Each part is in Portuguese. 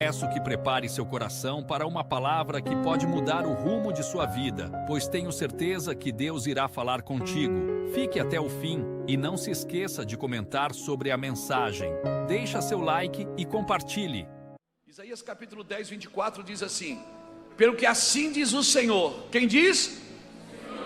Peço que prepare seu coração para uma palavra que pode mudar o rumo de sua vida, pois tenho certeza que Deus irá falar contigo. Fique até o fim e não se esqueça de comentar sobre a mensagem. Deixa seu like e compartilhe. Isaías capítulo 10, 24 diz assim: pelo que assim diz o Senhor. Quem diz?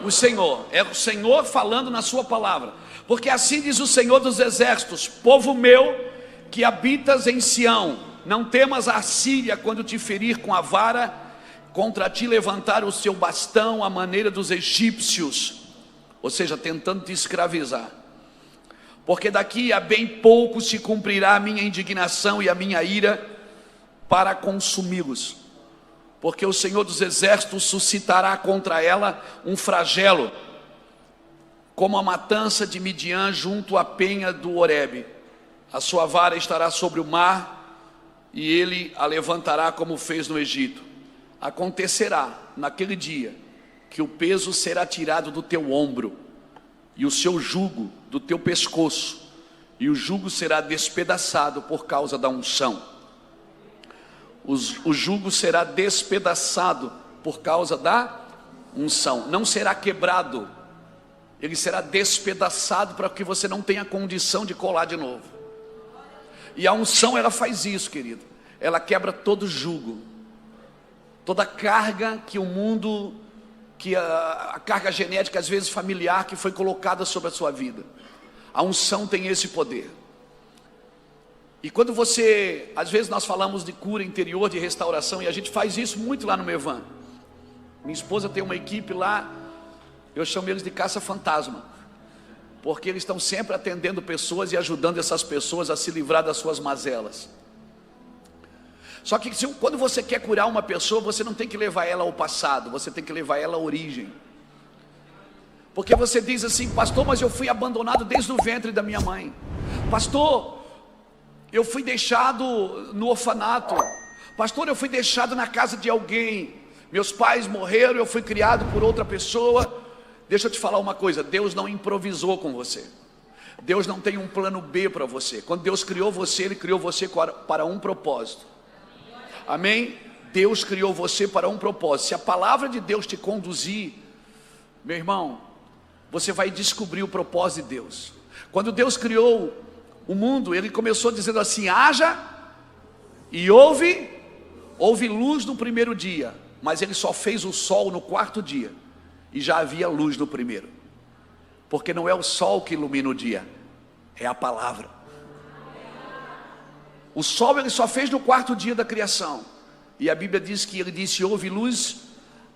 O Senhor. É o Senhor falando na sua palavra. Porque assim diz o Senhor dos exércitos: povo meu que habitas em Sião, não temas a Síria quando te ferir com a vara, contra ti levantar o seu bastão à maneira dos egípcios, ou seja, tentando te escravizar. Porque daqui a bem pouco se cumprirá a minha indignação e a minha ira para consumi-los. Porque o Senhor dos exércitos suscitará contra ela um flagelo, como a matança de Midian junto à penha do Horebe. A sua vara estará sobre o mar, e ele a levantará como fez no Egito. Acontecerá naquele dia que o peso será tirado do teu ombro, e o seu jugo do teu pescoço, e o jugo será despedaçado por causa da unção. O jugo será despedaçado por causa da unção. Não será quebrado, ele será despedaçado para que você não tenha condição de colar de novo. E a unção, ela faz isso, querido. Ela quebra todo jugo, toda carga que o mundo, que a carga genética, às vezes familiar, que foi colocada sobre a sua vida. A unção tem esse poder. E quando você, às vezes nós falamos de cura interior, de restauração, e a gente faz isso muito lá no Mevan. Minha esposa tem uma equipe lá, eu chamo eles de caça-fantasma, porque eles estão sempre atendendo pessoas e ajudando essas pessoas a se livrar das suas mazelas. Só que quando você quer curar uma pessoa, você não tem que levar ela ao passado, você tem que levar ela à origem. Porque você diz assim: pastor, mas eu fui abandonado desde o ventre da minha mãe. Pastor, eu fui deixado no orfanato. Pastor, eu fui deixado na casa de alguém. Meus pais morreram, eu fui criado por outra pessoa. Deixa eu te falar uma coisa: Deus não improvisou com você. Deus não tem um plano B para você. Quando Deus criou você, Ele criou você para um propósito. Amém? Deus criou você para um propósito. Se a palavra de Deus te conduzir, meu irmão, você vai descobrir o propósito de Deus. Quando Deus criou o mundo, Ele começou dizendo assim: haja, e houve luz no primeiro dia. Mas Ele só fez o sol no quarto dia, e já havia luz no primeiro. Porque não é o sol que ilumina o dia, é a palavra. O sol Ele só fez no quarto dia da criação. E a Bíblia diz que Ele disse: houve luz,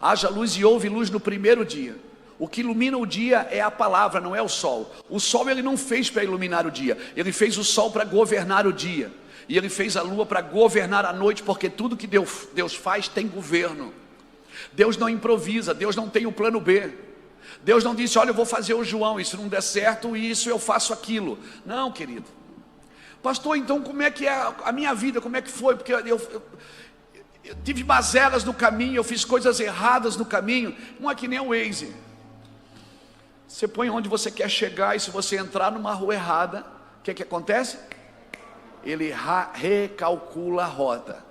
haja luz, e houve luz no primeiro dia. O que ilumina o dia é a palavra, não é o sol. O sol Ele não fez para iluminar o dia, Ele fez o sol para governar o dia. E Ele fez a lua para governar a noite, porque tudo que Deus faz tem governo. Deus não improvisa, Deus não tem o plano B. Deus não disse: olha, eu vou fazer o João, e se não der certo, isso eu faço aquilo. Não, querido. Pastor, então como é que é a minha vida, como é que foi? Porque eu tive mazelas no caminho, eu fiz coisas erradas no caminho. Não é que nem o Waze. Você põe onde você quer chegar, e se você entrar numa rua errada, o que acontece? Ele recalcula a rota.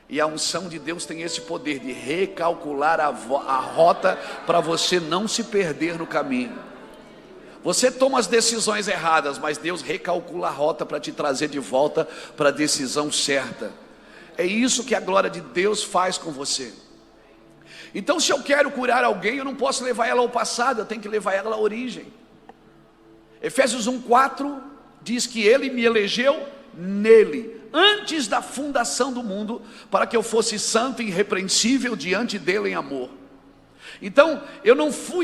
E a unção de Deus tem esse poder de recalcular a rota para você não se perder no caminho. Você toma as decisões erradas, mas Deus recalcula a rota para te trazer de volta para a decisão certa. É isso que a glória de Deus faz com você. Então, se eu quero curar alguém, eu não posso levar ela ao passado, eu tenho que levar ela à origem. Efésios 1:4 diz que Ele me elegeu nele, antes da fundação do mundo, para que eu fosse santo e irrepreensível diante dele em amor. Então,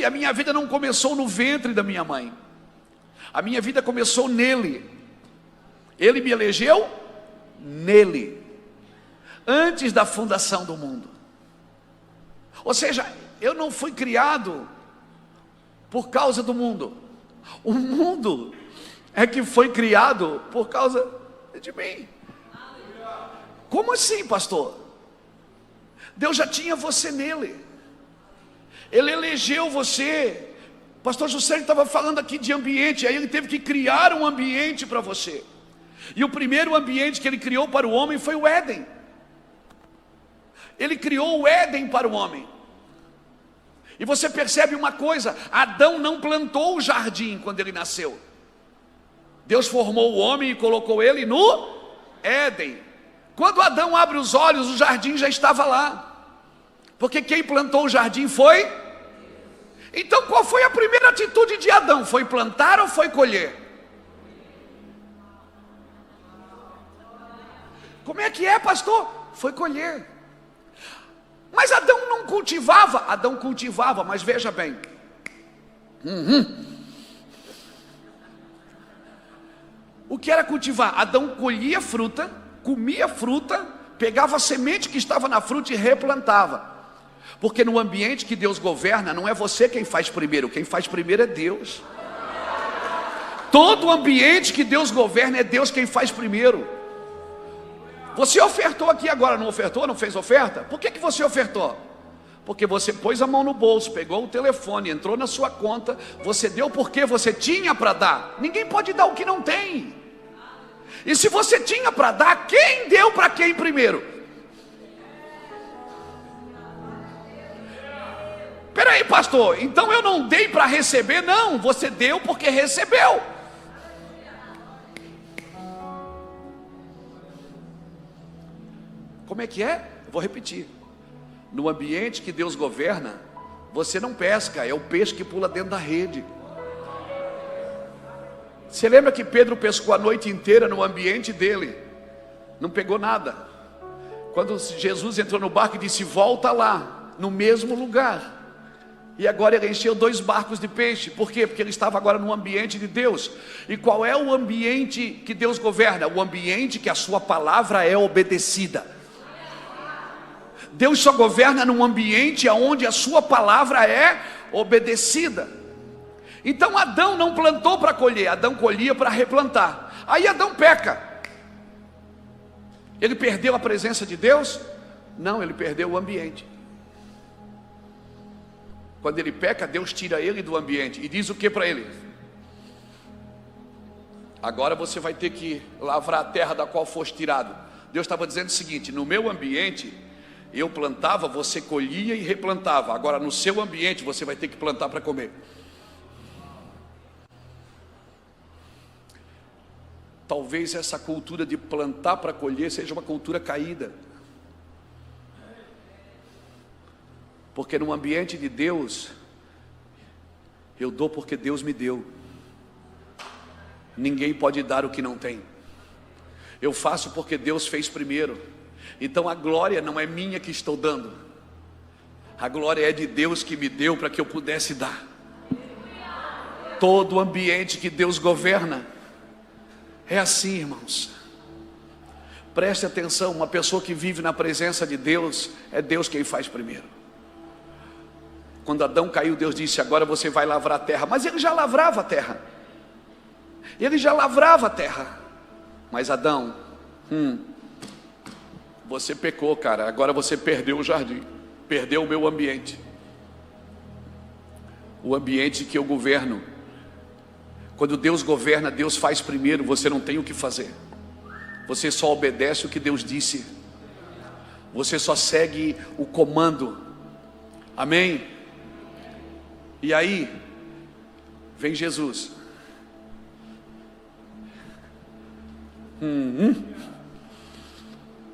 a minha vida não começou no ventre da minha mãe. A minha vida começou nele. Ele me elegeu nele, antes da fundação do mundo. Ou seja, eu não fui criado por causa do mundo. O mundo é que foi criado por causa de mim. Como assim, pastor? Deus já tinha você nele. Ele elegeu você. Pastor José estava falando aqui de ambiente, aí ele teve que criar um ambiente para você. E o primeiro ambiente que ele criou para o homem foi o Éden. Ele criou o Éden para o homem. E você percebe uma coisa: Adão não plantou o jardim quando ele nasceu. Deus formou o homem e colocou ele no Éden. Quando Adão abre os olhos, o jardim já estava lá, porque quem plantou o jardim foi. Então qual foi a primeira atitude de Adão? Foi plantar ou foi colher? Como é que é, pastor? Foi colher. Mas Adão não cultivava. Adão cultivava, mas veja bem. O que era cultivar? Adão colhia fruta, comia fruta, pegava a semente que estava na fruta e replantava. Porque no ambiente que Deus governa, não é você quem faz primeiro é Deus. Todo ambiente que Deus governa, é Deus quem faz primeiro. Você ofertou aqui agora, não ofertou? Não fez oferta? Por que você ofertou? Porque você pôs a mão no bolso, pegou o telefone, entrou na sua conta, você deu porque você tinha para dar. Ninguém pode dar o que não tem. E se você tinha para dar, quem deu para quem primeiro? Peraí, pastor, então eu não dei para receber? Não, você deu porque recebeu. Como é que é? Eu vou repetir. No ambiente que Deus governa, você não pesca, é o peixe que pula dentro da rede. Você lembra que Pedro pescou a noite inteira no ambiente dele? Não pegou nada. Quando Jesus entrou no barco e disse: volta lá, no mesmo lugar. E agora ele encheu 2 barcos de peixe. Por quê? Porque ele estava agora no ambiente de Deus. E qual é o ambiente que Deus governa? O ambiente que a sua palavra é obedecida. Deus só governa num ambiente onde a sua palavra é obedecida. Então Adão não plantou para colher, Adão colhia para replantar. Aí Adão peca. Ele perdeu a presença de Deus? Não, ele perdeu o ambiente. Quando ele peca, Deus tira ele do ambiente e diz o que para ele? Agora você vai ter que lavrar a terra da qual foste tirado. Deus estava dizendo o seguinte: no meu ambiente eu plantava, você colhia e replantava. Agora no seu ambiente você vai ter que plantar para comer. Talvez essa cultura de plantar para colher seja uma cultura caída. Porque no ambiente de Deus, eu dou porque Deus me deu. Ninguém pode dar o que não tem. Eu faço porque Deus fez primeiro. Então a glória não é minha que estou dando. A glória é de Deus que me deu para que eu pudesse dar. Todo o ambiente que Deus governa é assim, irmãos. Preste atenção, uma pessoa que vive na presença de Deus, é Deus quem faz primeiro. Quando Adão caiu, Deus disse: agora você vai lavrar a terra. Mas ele já lavrava a terra. Ele já lavrava a terra. Mas Adão, você pecou, cara. Agora você perdeu o jardim, perdeu o meu ambiente, o ambiente que eu governo. Quando Deus governa, Deus faz primeiro. Você não tem o que fazer. Você só obedece o que Deus disse. Você só segue o comando. Amém? E aí vem Jesus.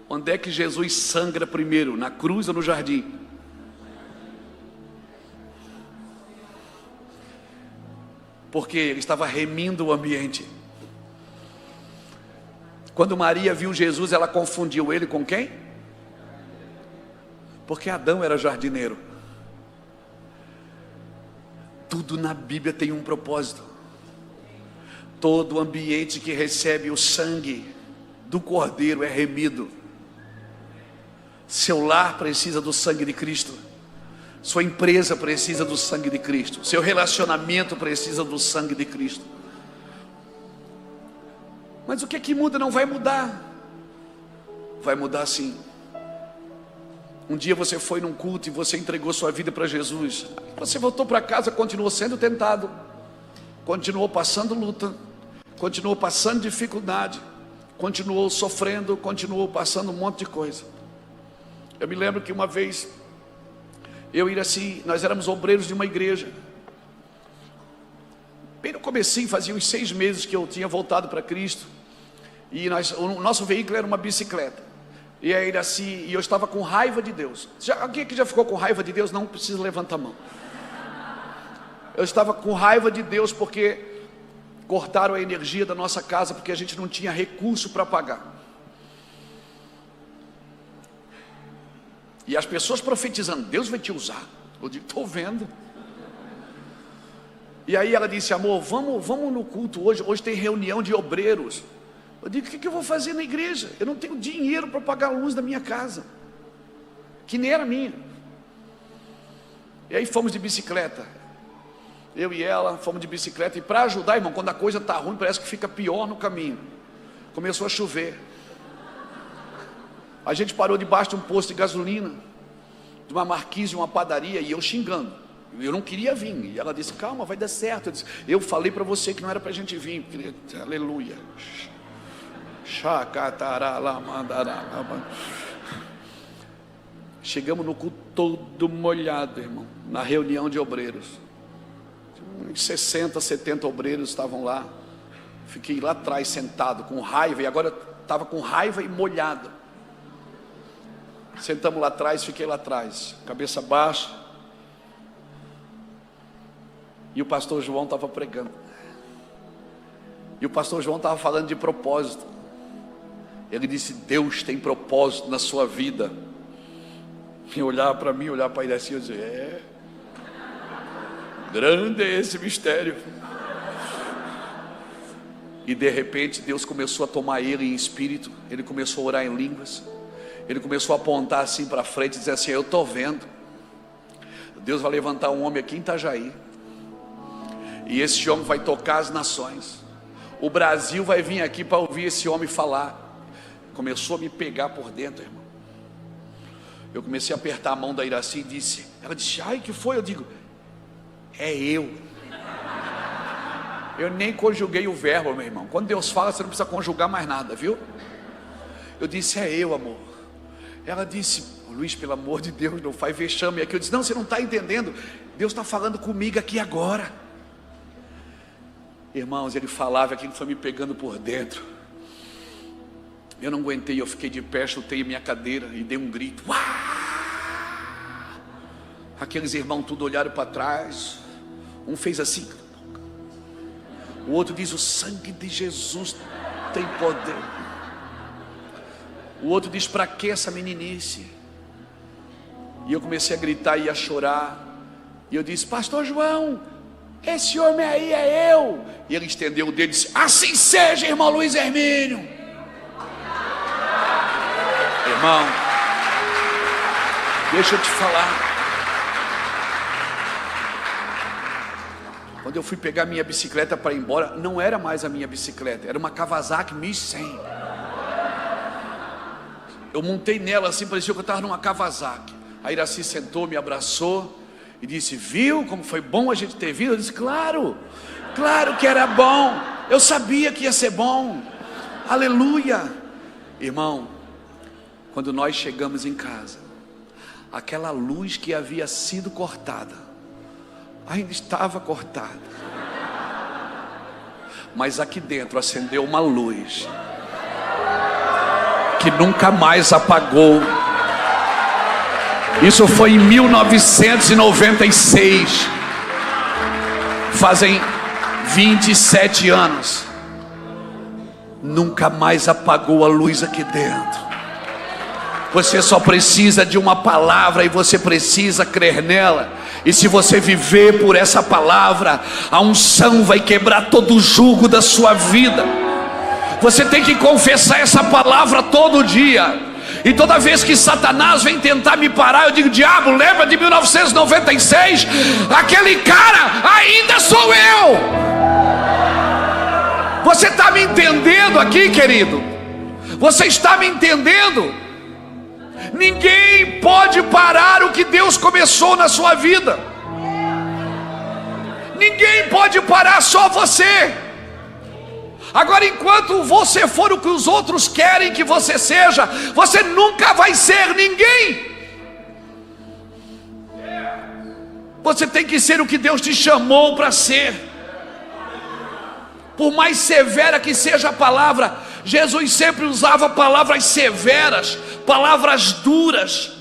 Onde é que Jesus sangra primeiro? Na cruz ou no jardim? Porque ele estava remindo o ambiente. Quando Maria viu Jesus, ela confundiu ele com quem? Porque Adão era jardineiro. Tudo na Bíblia tem um propósito. Todo ambiente que recebe o sangue do Cordeiro é remido. Seu lar precisa do sangue de Cristo. Sua empresa precisa do sangue de Cristo. Seu relacionamento precisa do sangue de Cristo. Mas o que é que muda? Não vai mudar. Vai mudar sim. Um dia você foi num culto e você entregou sua vida para Jesus. Você voltou para casa, continuou sendo tentado, continuou passando luta, continuou passando dificuldade, continuou sofrendo, continuou passando um monte de coisa. Eu me lembro que uma vez, eu e Iraci, nós éramos obreiros de uma igreja. Bem no comecinho, fazia uns 6 meses que eu tinha voltado para Cristo. E o nosso veículo era uma bicicleta. E a Iraci, e eu estava com raiva de Deus. Alguém aqui já ficou com raiva de Deus? Não precisa levantar a mão. Eu estava com raiva de Deus porque cortaram a energia da nossa casa, porque a gente não tinha recurso para pagar. E as pessoas profetizando, Deus vai te usar. Eu digo, estou vendo. E aí ela disse, amor, vamos no culto hoje. Hoje tem reunião de obreiros. Eu digo, o que eu vou fazer na igreja? Eu não tenho dinheiro para pagar a luz da minha casa, que nem era minha. E aí fomos de bicicleta. Eu e ela fomos de bicicleta. E para ajudar, irmão, quando a coisa está ruim, parece que fica pior no caminho. Começou a chover. A gente parou debaixo de um posto de gasolina, de uma marquise, uma padaria, e eu xingando. Eu não queria vir. E ela disse, calma, vai dar certo. Eu disse, eu falei para você que não era para a gente vir. Aleluia. Chegamos no culto todo molhado, irmão, na reunião de obreiros. Uns 60, 70 obreiros estavam lá. Fiquei lá atrás sentado com raiva. E agora estava com raiva e molhado. Sentamos lá atrás, fiquei lá atrás, cabeça baixa. E o pastor João estava pregando. E o pastor João estava falando de propósito. Ele disse, Deus tem propósito na sua vida. E olhar para mim, olhar para ele assim, eu dizer, grande é esse mistério. E de repente Deus começou a tomar ele em espírito. Ele começou a orar em línguas. Ele começou a apontar assim para frente e dizer assim, eu estou vendo. Deus vai levantar um homem aqui em Itajaí. E esse homem vai tocar as nações. O Brasil vai vir aqui para ouvir esse homem falar. Começou a me pegar por dentro, irmão. Eu comecei a apertar a mão da Iraci e disse, ela disse, ai, que foi? Eu digo, é eu. Eu nem conjuguei o verbo, meu irmão. Quando Deus fala, você não precisa conjugar mais nada, viu? Eu disse, é eu, amor. Ela disse, Luiz, pelo amor de Deus, não faz vexame aqui. Eu disse, não, você não está entendendo. Deus está falando comigo aqui agora. Irmãos, ele falava, aquilo foi me pegando por dentro. Eu não aguentei, eu fiquei de pé, chutei a minha cadeira e dei um grito. Uau! Aqueles irmãos tudo olharam para trás. Um fez assim. O outro diz, o sangue de Jesus tem poder. O outro diz, para que essa meninice? E eu comecei a gritar e a chorar. E eu disse, pastor João, esse homem aí é eu. E ele estendeu o dedo e disse, assim seja, irmão Luiz Hermínio. Irmão, deixa eu te falar. Quando eu fui pegar minha bicicleta para ir embora, não era mais a minha bicicleta, era uma Kawasaki 1100. Eu montei nela assim, parecia que eu estava numa Kawasaki. A Iraci sentou, me abraçou e disse, viu como foi bom a gente ter vindo? Eu disse, claro que era bom. Eu sabia que ia ser bom. Aleluia. Irmão, quando nós chegamos em casa, aquela luz que havia sido cortada, ainda estava cortada. Mas aqui dentro acendeu uma luz que nunca mais apagou. Isso foi em 1996. Fazem 27 anos. Nunca mais apagou a luz aqui dentro. Você só precisa de uma palavra e você precisa crer nela. E se você viver por essa palavra, a unção vai quebrar todo o jugo da sua vida. Você tem que confessar essa palavra todo dia. E toda vez que Satanás vem tentar me parar, eu digo, diabo, lembra de 1996? Aquele cara ainda sou eu. Você está me entendendo aqui, querido? Você está me entendendo? Ninguém pode parar o que Deus começou na sua vida. Ninguém pode parar, só você. Agora, enquanto você for o que os outros querem que você seja, você nunca vai ser ninguém. Você tem que ser o que Deus te chamou para ser. Por mais severa que seja a palavra, Jesus sempre usava palavras severas, palavras duras,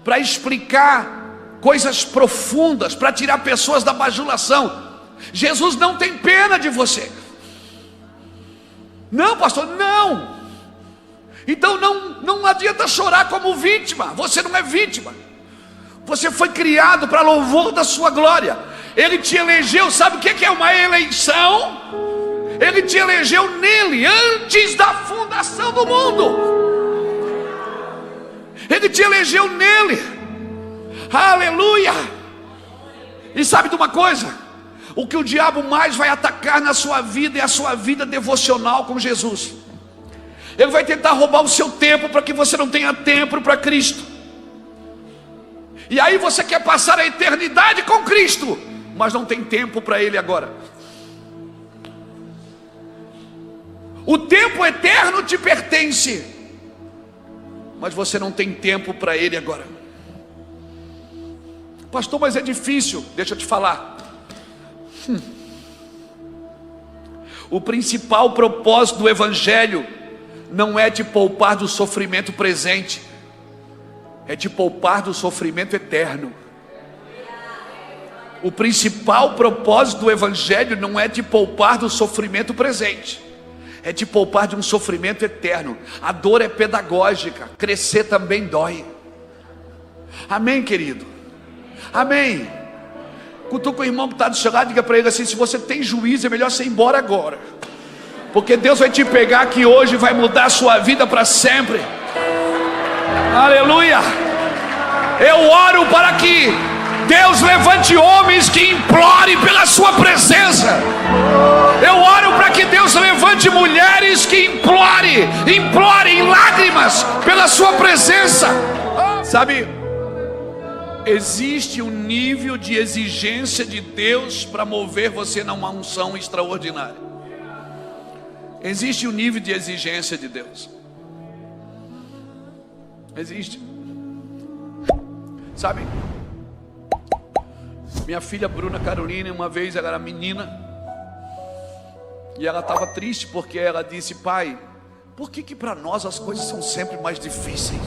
para explicar coisas profundas, para tirar pessoas da bajulação. Jesus não tem pena de você. Não, pastor, não. Então não adianta chorar como vítima. Você não é vítima. Você foi criado para louvor da sua glória. Ele te elegeu. Sabe o que é uma eleição? Ele te elegeu nele antes da fundação do mundo. Ele te elegeu nele. Aleluia. E sabe de uma coisa? O que o diabo mais vai atacar na sua vida é a sua vida devocional com Jesus. Ele vai tentar roubar o seu tempo para que você não tenha tempo para Cristo. E aí você quer passar a eternidade com Cristo, mas não tem tempo para Ele agora. O tempo eterno te pertence, mas você não tem tempo para Ele agora. Pastor, mas é difícil. Deixa eu te falar. O principal propósito do Evangelho não é te poupar do sofrimento presente, é te poupar do sofrimento eterno. O principal propósito do Evangelho não é te poupar do sofrimento presente, é te poupar de um sofrimento eterno. A dor é pedagógica, crescer também dói. Amém, querido? Amém. Cutuca o irmão que está do seu lado, diga para ele assim: se você tem juízo, é melhor você ir embora agora, porque Deus vai te pegar aqui hoje e vai mudar a sua vida para sempre. Aleluia. Eu oro para que Deus levante homens que implorem pela sua presença. Eu oro para que Deus levante mulheres que implorem em lágrimas pela sua presença. Sabe, existe um nível de exigência de Deus para mover você numa unção extraordinária. Existe um nível de exigência de Deus. Existe. Sabe, minha filha Bruna Carolina, uma vez ela era menina, e ela estava triste porque ela disse: pai, por que para nós as coisas são sempre mais difíceis?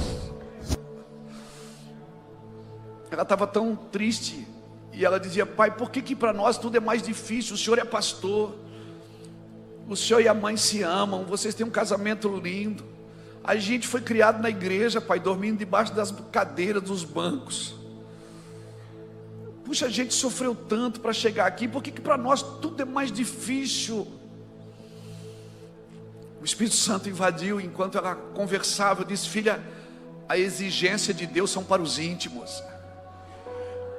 Ela estava tão triste, e ela dizia: pai, por que para nós tudo é mais difícil? O senhor é pastor, o senhor e a mãe se amam, vocês têm um casamento lindo. A gente foi criado na igreja, pai, dormindo debaixo das cadeiras dos bancos. Puxa, a gente sofreu tanto para chegar aqui, por que para nós tudo é mais difícil? O Espírito Santo invadiu enquanto ela conversava. Eu disse: filha, a exigência de Deus são para os íntimos.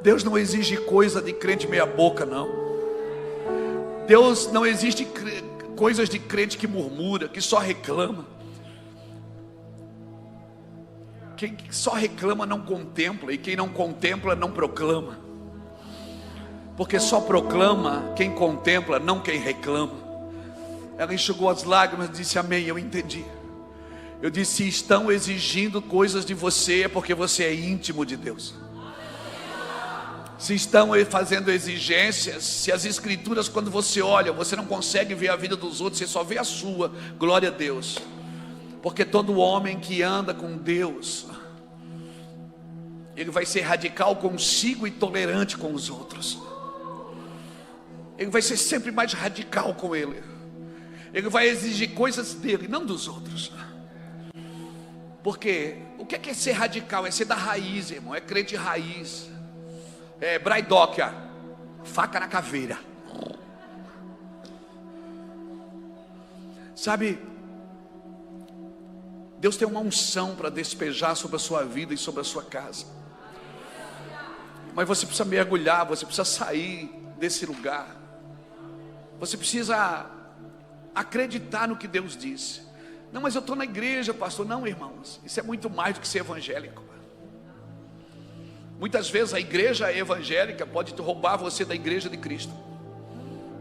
Deus não exige coisa de crente meia boca, não. Deus não exige coisas de crente que murmura, que só reclama. Quem só reclama não contempla, e quem não contempla não proclama. Porque só proclama quem contempla, não quem reclama. Ela enxugou as lágrimas e disse: amém, eu entendi. Eu disse: se estão exigindo coisas de você, é porque você é íntimo de Deus. Se estão fazendo exigências, se as escrituras, quando você olha, você não consegue ver a vida dos outros, você só vê a sua, glória a Deus. Porque todo homem que anda com Deus, ele vai ser radical consigo e tolerante com os outros. Ele vai ser sempre mais radical com ele. Ele vai exigir coisas dele, não dos outros. Porque o que é ser radical? É ser da raiz, irmão. É crente raiz. É braidóquia, faca na caveira. Sabe, Deus tem uma unção para despejar sobre a sua vida e sobre a sua casa. Mas você precisa mergulhar, você precisa sair desse lugar. Você precisa acreditar no que Deus disse. Não, mas eu estou na igreja, pastor. Não, irmãos, isso é muito mais do que ser evangélico. Muitas vezes a igreja evangélica pode roubar você da igreja de Cristo.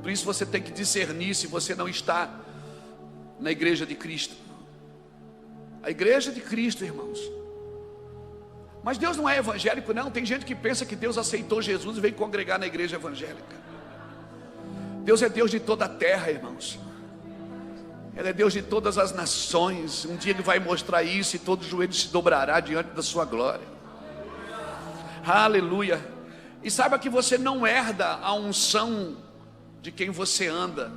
Por isso você tem que discernir se você não está na igreja de Cristo. A igreja de Cristo, irmãos, Mas Deus não é evangélico, não. Tem gente que pensa que Deus aceitou Jesus e veio congregar na igreja evangélica. Deus é Deus de toda a terra, irmãos. Ele é Deus de todas as nações. Um dia Ele vai mostrar isso e todo joelho se dobrará diante da sua glória. Aleluia. E saiba que você não herda a unção de quem você anda.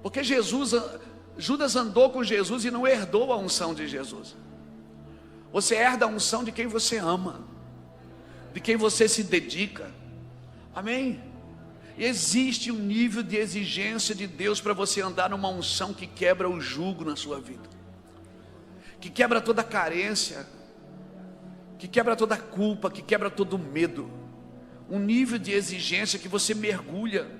Porque Judas andou com Jesus e não herdou a unção de Jesus. Você herda a unção de quem você ama, de quem você se dedica. Amém? E existe um nível de exigência de Deus para você andar numa unção que quebra o jugo na sua vida, que quebra toda a carência, que quebra toda a culpa, que quebra todo o medo. Um nível de exigência que você mergulha.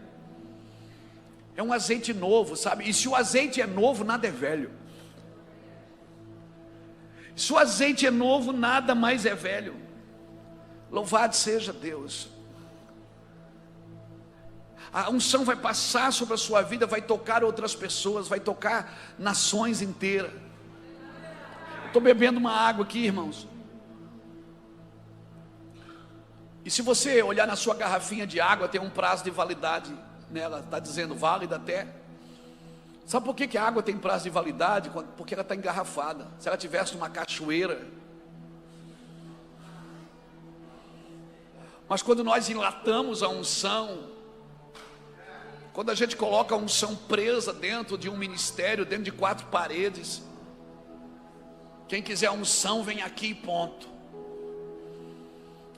É um azeite novo, sabe? E se o azeite é novo, nada é velho. Se o azeite é novo, nada mais é velho. Louvado seja Deus. A unção vai passar sobre a sua vida, vai tocar outras pessoas, vai tocar nações inteiras. Eu estou bebendo uma água aqui, irmãos. E se você olhar na sua garrafinha de água, tem um prazo de validade nela, está dizendo válida até. Sabe por que a água tem prazo de validade? Porque ela está engarrafada. Se ela tivesse numa cachoeira. Mas quando nós enlatamos a unção, quando a gente coloca a unção presa dentro de um ministério, dentro de 4 paredes, quem quiser a unção vem aqui, ponto.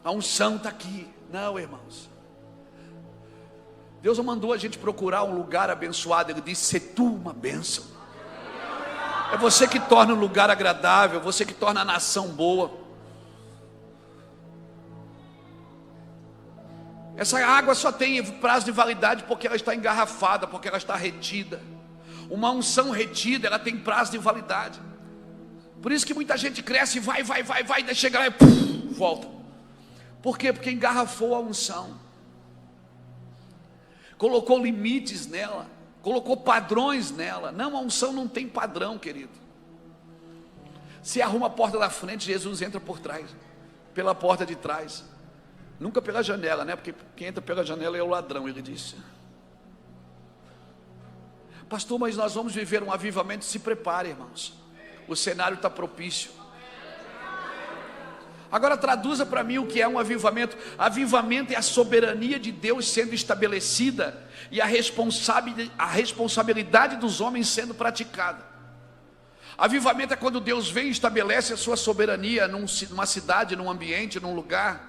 A unção está aqui. Não, irmãos, Deus não mandou a gente procurar um lugar abençoado. Ele disse: "Se tu uma bênção". É você que torna o lugar agradável, você que torna a nação boa. Essa água só tem prazo de validade porque ela está engarrafada, porque ela está retida. Uma unção retida, ela tem prazo de validade. Por isso que muita gente cresce, vai, daí chega lá e volta. Por quê? Porque engarrafou a unção. Colocou limites nela, colocou padrões nela. Não, a unção não tem padrão, querido. Se arruma a porta da frente, Jesus entra por trás, pela porta de trás. Nunca pela janela, né? Porque quem entra pela janela é o ladrão, ele disse. Pastor, mas nós vamos viver um avivamento. Se prepare, irmãos. O cenário está propício. Agora traduza para mim o que é um avivamento. Avivamento é a soberania de Deus sendo estabelecida e a responsabilidade dos homens sendo praticada. Avivamento é quando Deus vem e estabelece a sua soberania numa cidade, num ambiente, num lugar.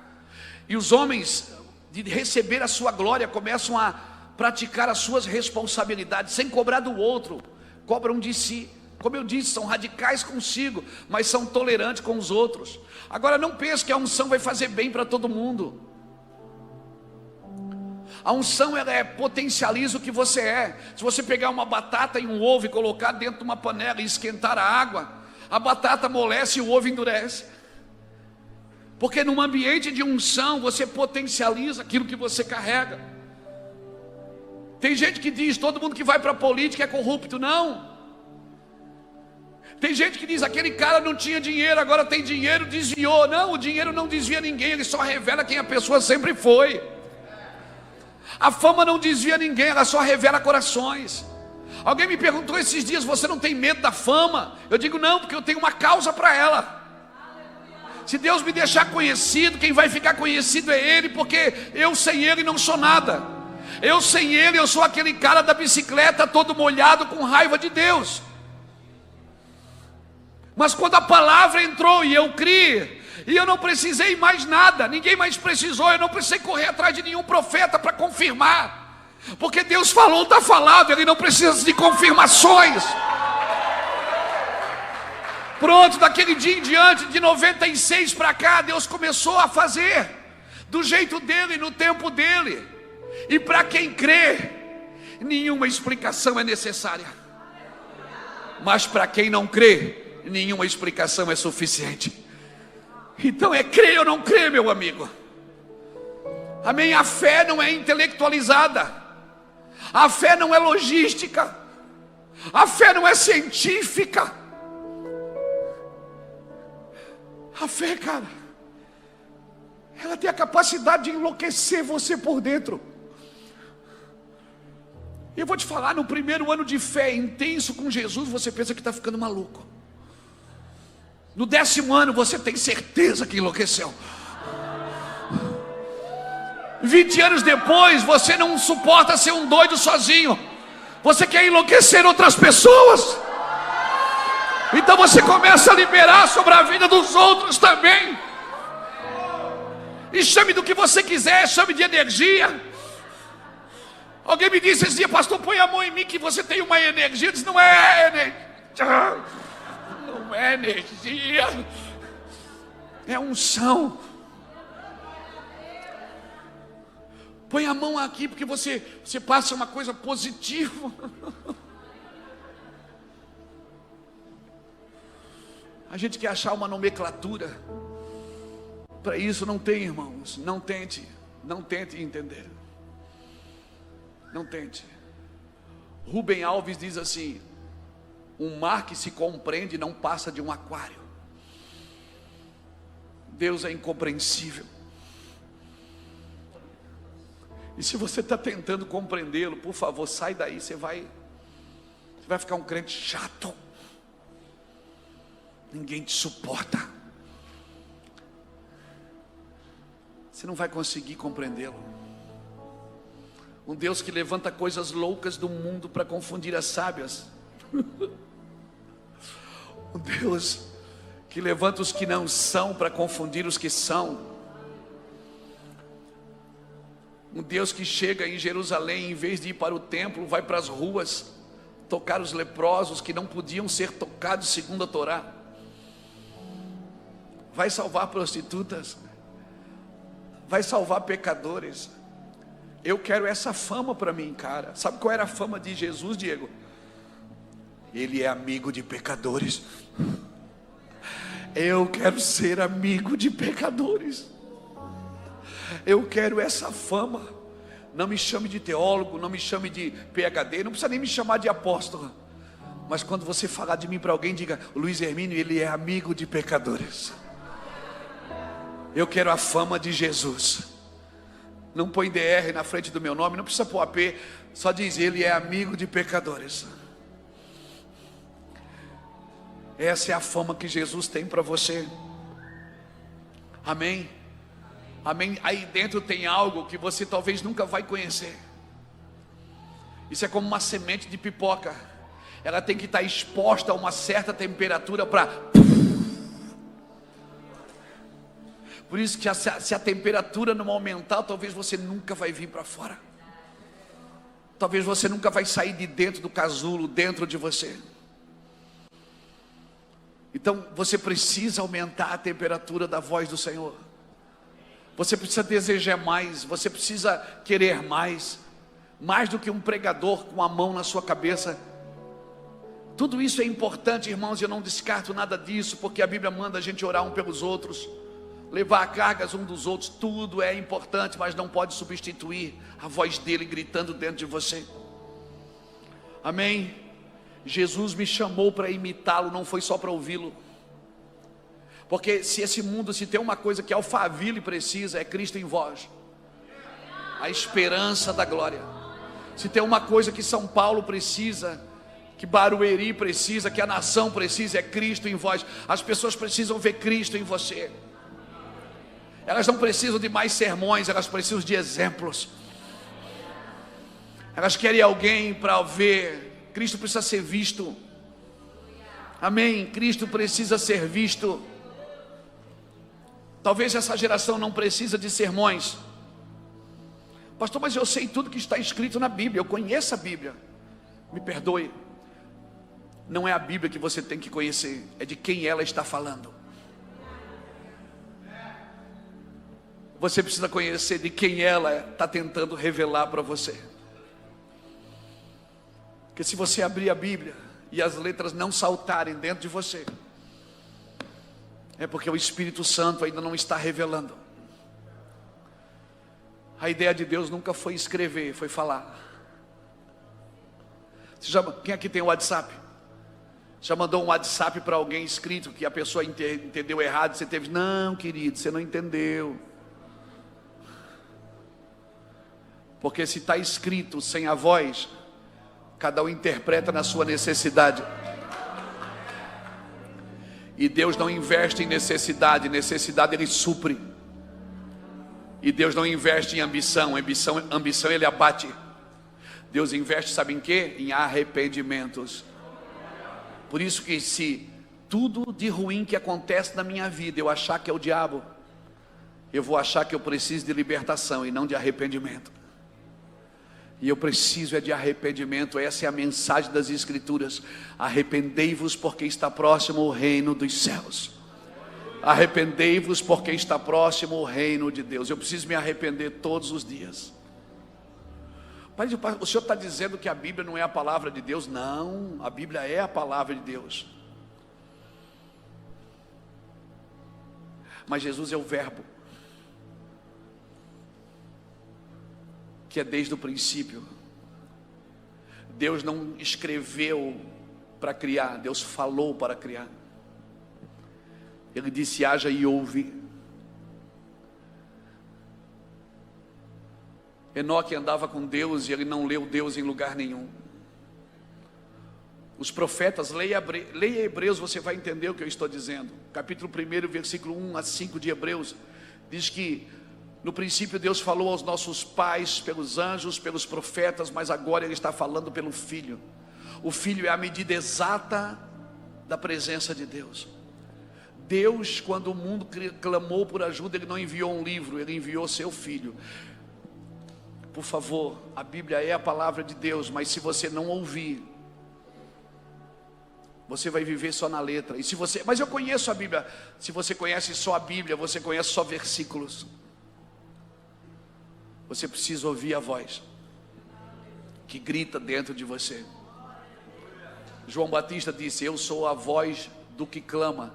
E os homens, de receber a sua glória, começam a praticar as suas responsabilidades, sem cobrar do outro, cobram de si. Como eu disse, são radicais consigo, mas são tolerantes com os outros. Agora não pense que a unção vai fazer bem para todo mundo. A unção, ela potencializa o que você é. Se você pegar uma batata e um ovo e colocar dentro de uma panela e esquentar a água, a batata amolece e o ovo endurece. Porque num ambiente de unção, você potencializa aquilo que você carrega. Tem gente que diz, todo mundo que vai para a política é corrupto. Não. Tem gente que diz, aquele cara não tinha dinheiro, agora tem dinheiro, desviou. Não, o dinheiro não desvia ninguém, ele só revela quem a pessoa sempre foi. A fama não desvia ninguém, ela só revela corações. Alguém me perguntou esses dias, você não tem medo da fama? Eu digo, não, porque eu tenho uma causa para ela. Se Deus me deixar conhecido, quem vai ficar conhecido é Ele, porque eu sem Ele não sou nada. Eu sem Ele, eu sou aquele cara da bicicleta todo molhado com raiva de Deus. Mas quando a palavra entrou e eu criei, e eu não precisei mais nada, ninguém mais precisou, eu não precisei correr atrás de nenhum profeta para confirmar, porque Deus falou, está falado, Ele não precisa de confirmações. Pronto, daquele dia em diante, de 96 para cá, Deus começou a fazer do jeito dele, no tempo dele. E para quem crê, nenhuma explicação é necessária. Mas para quem não crê, nenhuma explicação é suficiente. Então é crer ou não crer, meu amigo. Amém? A fé não é intelectualizada. A fé não é logística. A fé não é científica. A fé, cara, ela tem a capacidade de enlouquecer você por dentro. E eu vou te falar, no primeiro ano de fé intenso com Jesus, você pensa que está ficando maluco. No 10º ano, você tem certeza que enlouqueceu. 20 anos depois, você não suporta ser um doido sozinho. Você quer enlouquecer outras pessoas. Então você começa a liberar sobre a vida dos outros também. E chame do que você quiser, chame de energia. Alguém me disse esse dia: pastor, põe a mão em mim que você tem uma energia. Eu disse: não é energia, não é energia, é unção. Põe a mão aqui porque você passa uma coisa positiva. A gente quer achar uma nomenclatura para isso. Não tem, irmãos. Não tente entender. Não tente. Rubem Alves diz assim: um mar que se compreende não passa de um aquário. Deus é incompreensível. E se você está tentando compreendê-lo, por favor, sai daí. Você vai ficar um crente chato. Ninguém te suporta. Você não vai conseguir compreendê-lo. Um Deus que levanta coisas loucas do mundo para confundir as sábias. Um Deus que levanta os que não são para confundir os que são. Um Deus que chega em Jerusalém, em vez de ir para o templo, vai para as ruas tocar os leprosos que não podiam ser tocados segundo a Torá. Vai salvar prostitutas, vai salvar pecadores. Eu quero essa fama para mim, cara. Sabe qual era a fama de Jesus, Diego? Ele é amigo de pecadores. Eu quero ser amigo de pecadores. Eu quero essa fama. Não me chame de teólogo, não me chame de PhD, não precisa nem me chamar de apóstolo. Mas quando você falar de mim para alguém, diga: Luiz Hermínio, ele é amigo de pecadores. Eu quero a fama de Jesus. Não põe DR na frente do meu nome, não precisa pôr AP, só diz: ele é amigo de pecadores. Essa é a fama que Jesus tem para você. Amém? Amém? Aí dentro tem algo que você talvez nunca vai conhecer. Isso é como uma semente de pipoca. Ela tem que estar exposta a uma certa temperatura para... Por isso que se a temperatura não aumentar, talvez você nunca vai vir para fora. Talvez você nunca vai sair de dentro do casulo, dentro de você. Então você precisa aumentar a temperatura da voz do Senhor. Você precisa desejar mais, você precisa querer mais do que um pregador com a mão na sua cabeça. Tudo isso é importante, irmãos, e eu não descarto nada disso, porque a Bíblia manda a gente orar um pelos outros, levar cargas um dos outros. Tudo é importante, mas não pode substituir a voz dele gritando dentro de você. Amém? Jesus me chamou para imitá-lo, não foi só para ouvi-lo. Porque se esse mundo, se tem uma coisa que Alphaville precisa, é Cristo em vós, a esperança da glória. Se tem uma coisa que São Paulo precisa, que Barueri precisa, que a nação precisa, é Cristo em vós. As pessoas precisam ver Cristo em você. Elas não precisam de mais sermões, elas precisam de exemplos. Elas querem alguém para ver. Cristo precisa ser visto. Amém? Cristo precisa ser visto. Talvez essa geração não precisa de sermões. Pastor, mas eu sei tudo que está escrito na Bíblia, eu conheço a Bíblia. Me perdoe. Não é a Bíblia que você tem que conhecer, é de quem ela está falando. Você precisa conhecer de quem ela está tentando revelar para você. Porque se você abrir a Bíblia e as letras não saltarem dentro de você, é porque o Espírito Santo ainda não está revelando. A ideia de Deus nunca foi escrever, foi falar. Quem aqui tem o WhatsApp? Já mandou um WhatsApp para alguém escrito que a pessoa entendeu errado, você teve, não, querido, você não entendeu. Porque se está escrito sem a voz, cada um interpreta na sua necessidade. E Deus não investe em necessidade, necessidade Ele supre. E Deus não investe em ambição, ambição Ele abate. Deus investe, sabe em quê? Em arrependimentos. Por isso que se tudo de ruim que acontece na minha vida eu achar que é o diabo, eu vou achar que eu preciso de libertação e não de arrependimento. E eu preciso é de arrependimento. Essa é a mensagem das Escrituras. Arrependei-vos porque está próximo o reino dos céus. Arrependei-vos porque está próximo o reino de Deus. Eu preciso me arrepender todos os dias. Pai, o senhor está dizendo que a Bíblia não é a palavra de Deus? Não, a Bíblia é a palavra de Deus. Mas Jesus é o verbo, que é desde o princípio. Deus não escreveu para criar, Deus falou para criar. Ele disse: haja e houve. Enoque andava com Deus e ele não leu Deus em lugar nenhum. Os profetas, leia Hebreus, você vai entender o que eu estou dizendo. Capítulo 1, versículo 1 a 5 de Hebreus, diz que no princípio Deus falou aos nossos pais, pelos anjos, pelos profetas, mas agora Ele está falando pelo Filho. O Filho é a medida exata da presença de Deus. Deus, quando o mundo clamou por ajuda, Ele não enviou um livro, Ele enviou seu Filho. Por favor, a Bíblia é a palavra de Deus, mas se você não ouvir, você vai viver só na letra. E se você, mas eu conheço a Bíblia. Se você conhece só a Bíblia, você conhece só versículos. Você precisa ouvir a voz que grita dentro de você. João Batista disse: eu sou a voz do que clama.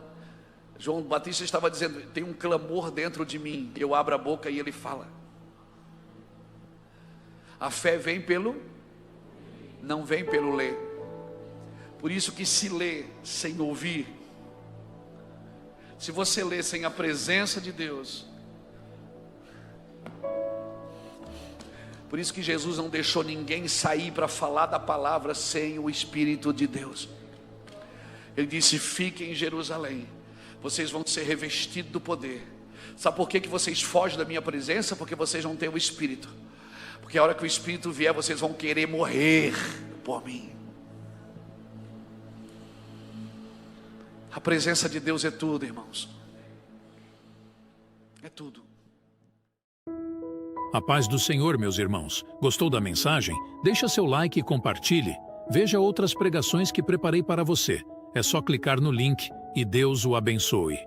João Batista estava dizendo: tem um clamor dentro de mim. Eu abro a boca e ele fala. A fé vem pelo, não vem pelo ler. Por isso que se lê sem ouvir, se você lê sem a presença de Deus, por isso que Jesus não deixou ninguém sair para falar da palavra sem o Espírito de Deus. Ele disse: fiquem em Jerusalém, vocês vão ser revestidos do poder. Sabe por que vocês fogem da minha presença? Porque vocês não têm o Espírito. Porque a hora que o Espírito vier, vocês vão querer morrer por mim. A presença de Deus é tudo, irmãos. É tudo. A paz do Senhor, meus irmãos. Gostou da mensagem? Deixa seu like e compartilhe. Veja outras pregações que preparei para você. É só clicar no link e Deus o abençoe.